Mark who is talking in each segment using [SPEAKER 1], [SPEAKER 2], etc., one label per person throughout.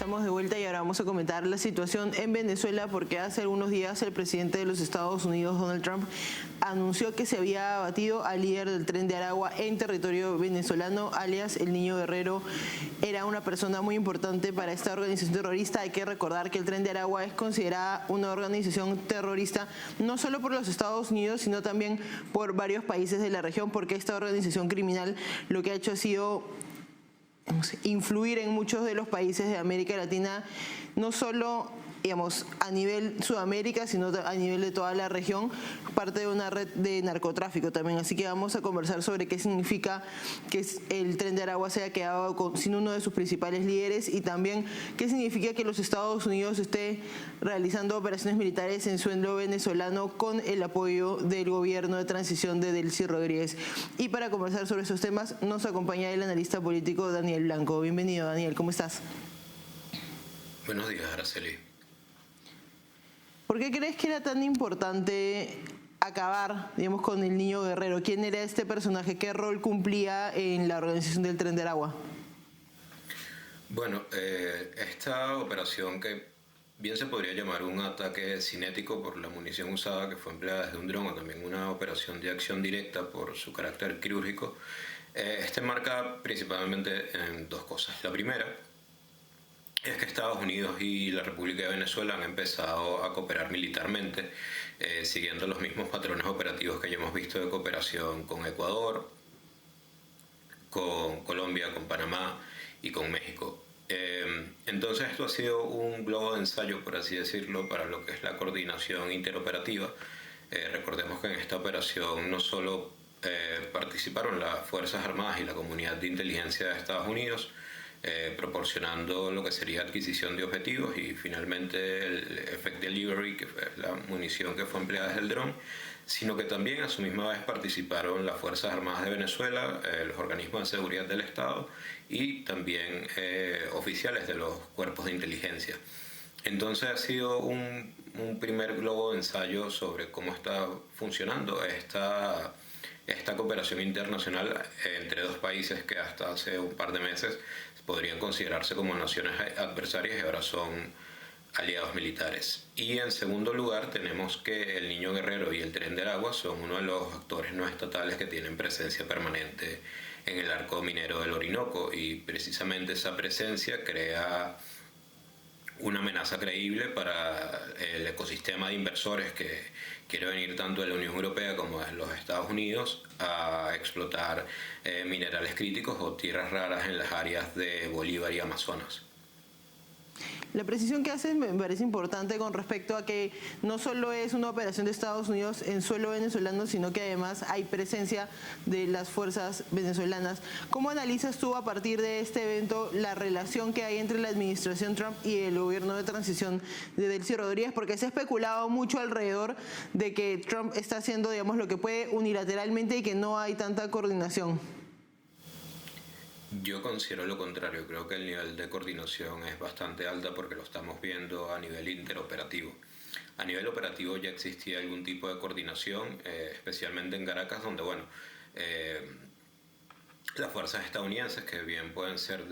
[SPEAKER 1] Estamos de vuelta y ahora vamos a comentar la situación en Venezuela porque hace algunos días el presidente de los Estados Unidos, Donald Trump, anunció que se había abatido al líder del Tren de Aragua en territorio venezolano, alias el Niño Guerrero. Era una persona muy importante para esta organización terrorista. Hay que recordar que el Tren de Aragua es considerada una organización terrorista no solo por los Estados Unidos, sino también por varios países de la región, porque esta organización criminal lo que ha hecho ha sido influir en muchos de los países de América Latina, no solo a nivel Sudamérica, sino a nivel de toda la región, parte de una red de narcotráfico también. Así que vamos a conversar sobre qué significa que el Tren de Aragua se haya quedado sin uno de sus principales líderes y también qué significa que los Estados Unidos esté realizando operaciones militares en suelo venezolano con el apoyo del gobierno de transición de Delcy Rodríguez. Y para conversar sobre esos temas nos acompaña el analista político Daniel Blanco. Bienvenido, Daniel, ¿cómo estás?
[SPEAKER 2] Buenos días, Araceli.
[SPEAKER 1] ¿Por qué crees que era tan importante acabar, digamos, con el Niño Guerrero? ¿Quién era este personaje? ¿Qué rol cumplía en la organización del Tren de Aragua?
[SPEAKER 2] Bueno, esta operación, que bien se podría llamar un ataque cinético por la munición usada que fue empleada desde un dron, o también una operación de acción directa por su carácter quirúrgico, marca principalmente en dos cosas. La primera es que Estados Unidos y la República de Venezuela han empezado a cooperar militarmente, siguiendo los mismos patrones operativos que ya hemos visto de cooperación con Ecuador, con Colombia, con Panamá y con México. Entonces esto ha sido un globo de ensayo, por así decirlo, para lo que es la coordinación interoperativa. Recordemos que en esta operación no solo participaron las Fuerzas Armadas y la comunidad de inteligencia de Estados Unidos, proporcionando lo que sería adquisición de objetivos y finalmente el effect delivery, que fue la munición que fue empleada desde el dron, sino que también a su misma vez participaron las Fuerzas Armadas de Venezuela, los organismos de seguridad del Estado y también oficiales de los cuerpos de inteligencia. Entonces ha sido un primer globo de ensayo sobre cómo está funcionando esta cooperación internacional entre dos países que hasta hace un par de meses podrían considerarse como naciones adversarias y ahora son aliados militares. Y en segundo lugar tenemos que el Niño Guerrero y el Tren de Aragua son uno de los actores no estatales que tienen presencia permanente en el arco minero del Orinoco, y precisamente esa presencia crea una amenaza creíble para el ecosistema de inversores que quiere venir tanto de la Unión Europea como de los Estados Unidos a explotar minerales críticos o tierras raras en las áreas de Bolívar y Amazonas.
[SPEAKER 1] La precisión que haces me parece importante con respecto a que no solo es una operación de Estados Unidos en suelo venezolano, sino que además hay presencia de las fuerzas venezolanas. ¿Cómo analizas tú a partir de este evento la relación que hay entre la administración Trump y el gobierno de transición de Delcy Rodríguez? Porque se ha especulado mucho alrededor de que Trump está haciendo, digamos, lo que puede unilateralmente y que no hay tanta coordinación.
[SPEAKER 2] Yo considero lo contrario. Creo que el nivel de coordinación es bastante alto porque lo estamos viendo a nivel interoperativo. A nivel operativo ya existía algún tipo de coordinación, especialmente en Caracas, donde las fuerzas estadounidenses, que bien pueden ser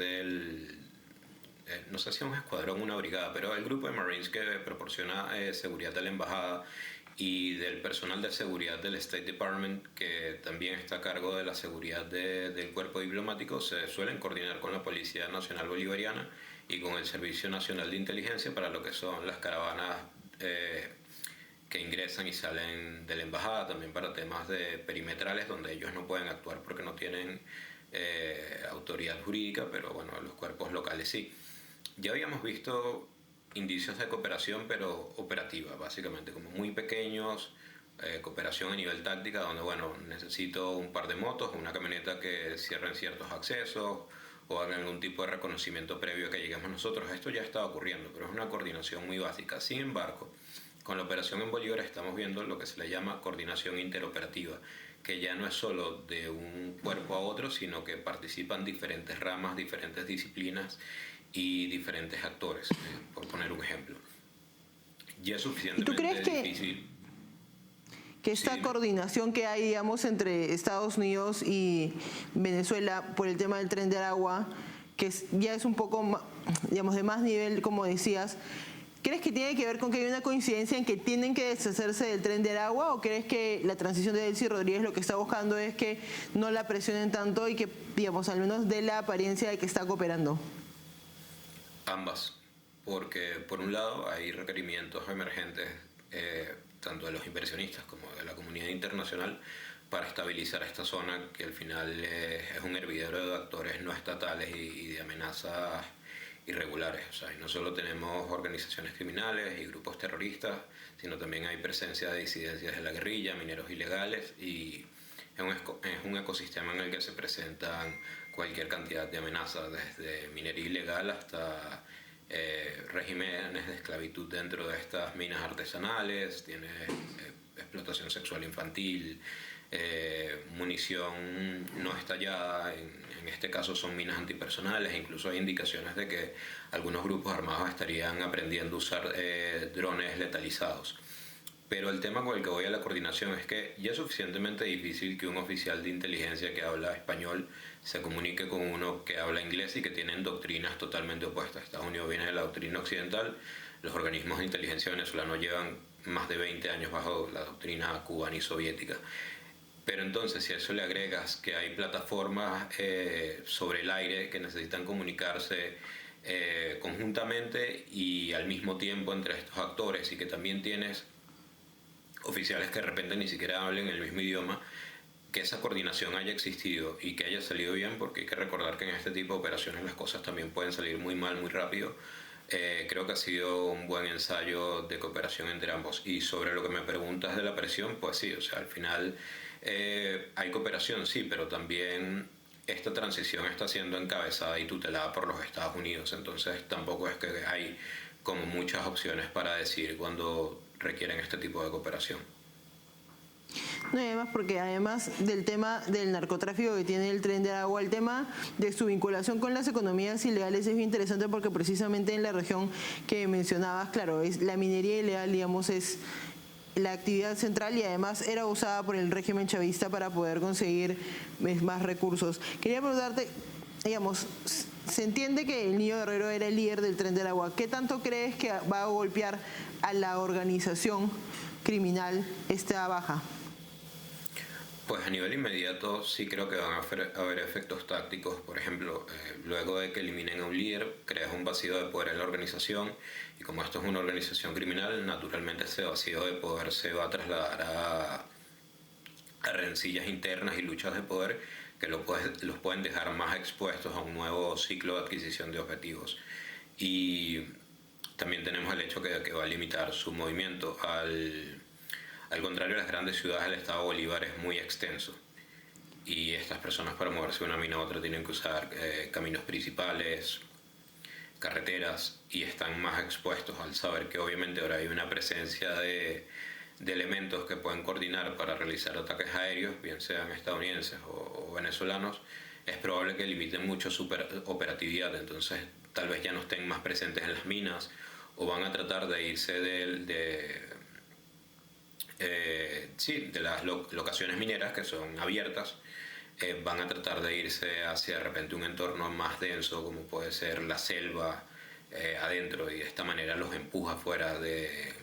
[SPEAKER 2] no sé si un escuadrón o una brigada, pero el grupo de Marines que proporciona seguridad de la embajada y del personal de seguridad del State Department, que también está a cargo de la seguridad del cuerpo diplomático, se suelen coordinar con la Policía Nacional Bolivariana y con el Servicio Nacional de Inteligencia para lo que son las caravanas que ingresan y salen de la embajada, también para temas de perimetrales donde ellos no pueden actuar porque no tienen autoridad jurídica, pero bueno, los cuerpos locales sí. Ya habíamos visto indicios de cooperación, pero operativa, básicamente, como muy pequeños, cooperación a nivel táctica, donde, necesito un par de motos, una camioneta que cierren ciertos accesos o hagan algún tipo de reconocimiento previo a que lleguemos nosotros. Esto ya está ocurriendo, pero es una coordinación muy básica. Sin embargo, con la operación en Bolívar estamos viendo lo que se le llama coordinación interoperativa, que ya no es solo de un cuerpo a otro, sino que participan diferentes ramas, diferentes disciplinas y diferentes actores, por poner un ejemplo. Ya es suficientemente difícil.
[SPEAKER 1] Que esta coordinación que hay, digamos, entre Estados Unidos y Venezuela por el tema del Tren de Aragua, que ya es un poco digamos, de más nivel, como decías, ¿crees que tiene que ver con que hay una coincidencia en que tienen que deshacerse del Tren de Aragua, o crees que la transición de Delcy Rodríguez lo que está buscando es que no la presionen tanto y que, digamos, al menos dé la apariencia de que está cooperando?
[SPEAKER 2] Ambas, porque por un lado hay requerimientos emergentes tanto de los inversionistas como de la comunidad internacional para estabilizar esta zona, que al final es un hervidero de actores no estatales y de amenazas irregulares. O sea, y no solo tenemos organizaciones criminales y grupos terroristas, sino también hay presencia de disidencias de la guerrilla, mineros ilegales, y es un ecosistema en el que se presentan cualquier cantidad de amenazas, desde minería ilegal hasta regímenes de esclavitud dentro de estas minas artesanales, tiene explotación sexual infantil, munición no estallada, en este caso son minas antipersonales, e incluso hay indicaciones de que algunos grupos armados estarían aprendiendo a usar drones letalizados. Pero el tema con el que voy a la coordinación es que ya es suficientemente difícil que un oficial de inteligencia que habla español se comunique con uno que habla inglés y que tienen doctrinas totalmente opuestas. Estados Unidos viene de la doctrina occidental, los organismos de inteligencia venezolanos llevan más de 20 años bajo la doctrina cubana y soviética. Pero entonces, si a eso le agregas que hay plataformas sobre el aire que necesitan comunicarse conjuntamente y al mismo tiempo entre estos actores, y que también tienes oficiales que de repente ni siquiera hablen el mismo idioma, que esa coordinación haya existido y que haya salido bien, porque hay que recordar que en este tipo de operaciones las cosas también pueden salir muy mal, muy rápido. Creo que ha sido un buen ensayo de cooperación entre ambos. Y sobre lo que me preguntas de la presión, pues sí, o sea, al final hay cooperación, sí, pero también esta transición está siendo encabezada y tutelada por los Estados Unidos, entonces tampoco es que hay como muchas opciones para decir cuando requieren este tipo de cooperación.
[SPEAKER 1] No, y además porque además del tema del narcotráfico que tiene el Tren de Aragua, el tema de su vinculación con las economías ilegales es bien interesante, porque precisamente en la región que mencionabas, claro, es la minería ilegal, digamos, es la actividad central, y además era usada por el régimen chavista para poder conseguir más recursos. Quería preguntarte, digamos, se entiende que el Niño Guerrero era el líder del Tren de Aragua. ¿Qué tanto crees que va a golpear a la organización criminal esta baja?
[SPEAKER 2] Pues a nivel inmediato sí creo que van a haber efectos tácticos. Por ejemplo, luego de que eliminen a un líder, creas un vacío de poder en la organización, y como esto es una organización criminal, naturalmente ese vacío de poder se va a trasladar a rencillas internas y luchas de poder que los pueden dejar más expuestos a un nuevo ciclo de adquisición de objetivos. Y también tenemos el hecho que va a limitar su movimiento. Al contrario de las grandes ciudades, el estado Bolívar es muy extenso, y estas personas para moverse de una mina a otra tienen que usar caminos principales, carreteras, y están más expuestos al saber que obviamente ahora hay una presencia de elementos que pueden coordinar para realizar ataques aéreos, bien sean estadounidenses o venezolanos. Es probable que limiten mucho su operatividad, entonces tal vez ya no estén más presentes en las minas, o van a tratar de irse de las locaciones mineras que son abiertas, van a tratar de irse hacia de repente un entorno más denso, como puede ser la selva adentro, y de esta manera los empuja fuera de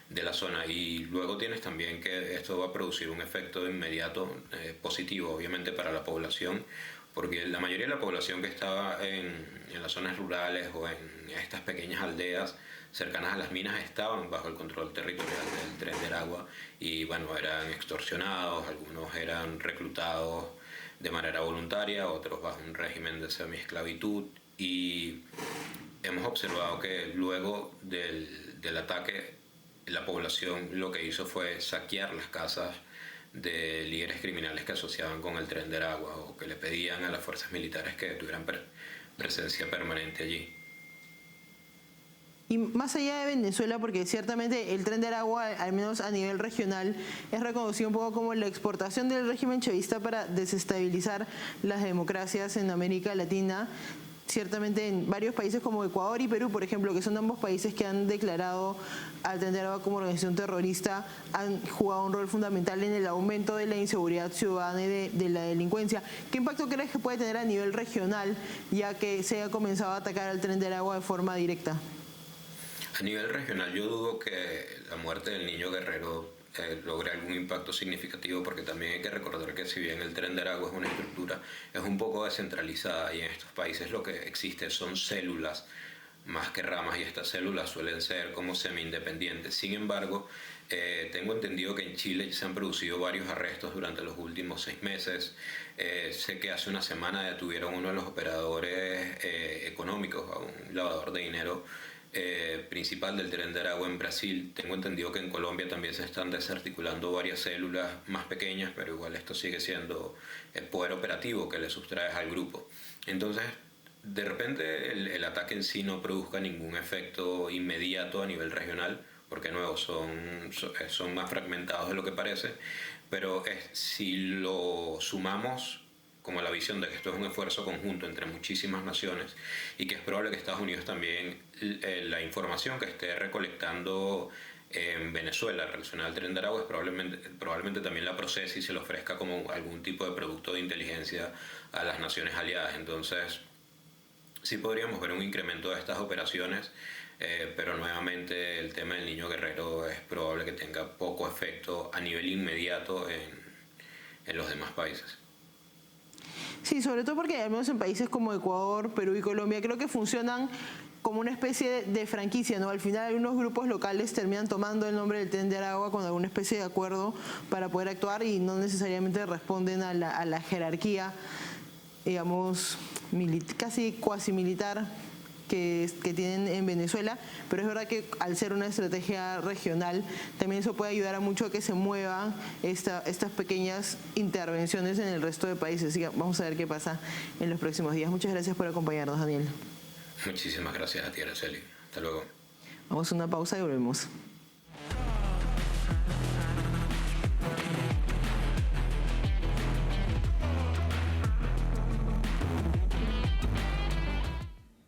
[SPEAKER 2] la zona. Y luego tienes también que esto va a producir un efecto inmediato positivo, obviamente, para la población, porque la mayoría de la población que estaba en las zonas rurales o en estas pequeñas aldeas cercanas a las minas estaban bajo el control territorial del Tren de Aragua, y bueno, eran extorsionados, algunos eran reclutados de manera voluntaria, otros bajo un régimen de semiesclavitud, y hemos observado que luego del ataque la población lo que hizo fue saquear las casas de líderes criminales que asociaban con el Tren de Aragua, o que le pedían a las fuerzas militares que tuvieran presencia permanente allí.
[SPEAKER 1] Y más allá de Venezuela, porque ciertamente el Tren de Aragua, al menos a nivel regional, es reconocido un poco como la exportación del régimen chavista para desestabilizar las democracias en América Latina. ciertamente en varios países como Ecuador y Perú, por ejemplo, que son ambos países que han declarado al Tren de Aragua como organización terrorista, han jugado un rol fundamental en el aumento de la inseguridad ciudadana y de la delincuencia. ¿Qué impacto crees que puede tener a nivel regional, ya que se ha comenzado a atacar al Tren de Aragua de forma directa?
[SPEAKER 2] A nivel regional, yo dudo que la muerte del niño guerrero logre algún impacto significativo, porque también hay que recordar que si bien el Tren de Aragua es una estructura, es un poco descentralizada, y en estos países lo que existe son células más que ramas, y estas células suelen ser como semi-independientes. Sin embargo, tengo entendido que en Chile se han producido varios arrestos durante los últimos 6 meses. Sé que hace una semana detuvieron uno de los operadores económicos, a un lavador de dinero principal del Tren de Aragua en Brasil. Tengo entendido que en Colombia también se están desarticulando varias células más pequeñas, pero igual esto sigue siendo el poder operativo que le sustraes al grupo. Entonces, de repente el ataque en sí no produzca ningún efecto inmediato a nivel regional, porque nuevo son más fragmentados de lo que parece, pero si lo sumamos como la visión de que esto es un esfuerzo conjunto entre muchísimas naciones, y que es probable que Estados Unidos también, la información que esté recolectando en Venezuela relacionada al Tren de Aragua, probablemente también la procese y se le ofrezca como algún tipo de producto de inteligencia a las naciones aliadas. Entonces, sí podríamos ver un incremento de estas operaciones, pero nuevamente el tema del niño guerrero es probable que tenga poco efecto a nivel inmediato en los demás países.
[SPEAKER 1] Sí, sobre todo porque al menos en países como Ecuador, Perú y Colombia creo que funcionan como una especie de franquicia, ¿no? Al final algunos grupos locales terminan tomando el nombre del Tren de Aragua con alguna especie de acuerdo para poder actuar, y no necesariamente responden a la jerarquía, digamos, casi cuasi militar que tienen en Venezuela, pero es verdad que al ser una estrategia regional también eso puede ayudar a mucho a que se muevan estas pequeñas intervenciones en el resto de países. Así que vamos a ver qué pasa en los próximos días. Muchas gracias por acompañarnos, Daniel.
[SPEAKER 2] Muchísimas gracias a ti, Araceli. Hasta luego.
[SPEAKER 1] Vamos a una pausa y volvemos.